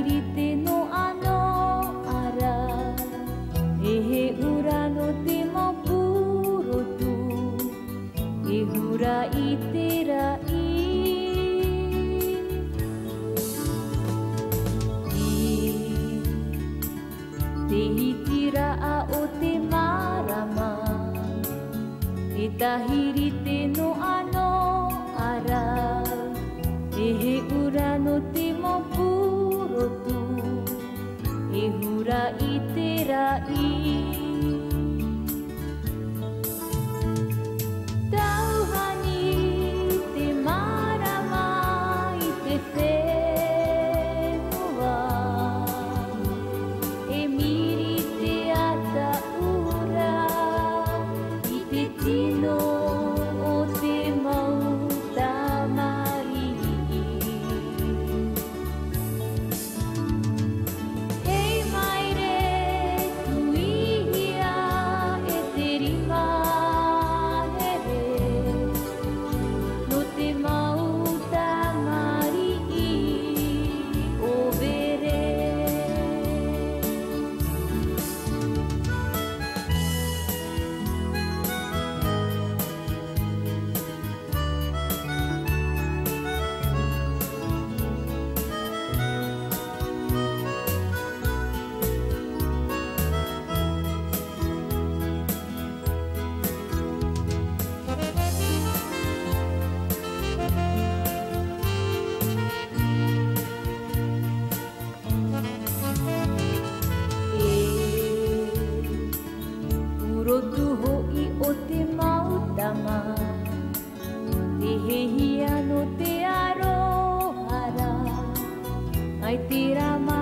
hiri te no ano ara e he ura no te mapurotu e hura i te rai te hitira a o te marama e tahiri te no ano ara e he ura no te mapurotu e hura i te rai tauhani te marama i te whenua e miri te ata ura i te tino o te mau tamari hei maire tuihia e te rima here no te mau tamari o vere Urotu hoi o te mautama te hehia no te arohara ai te rama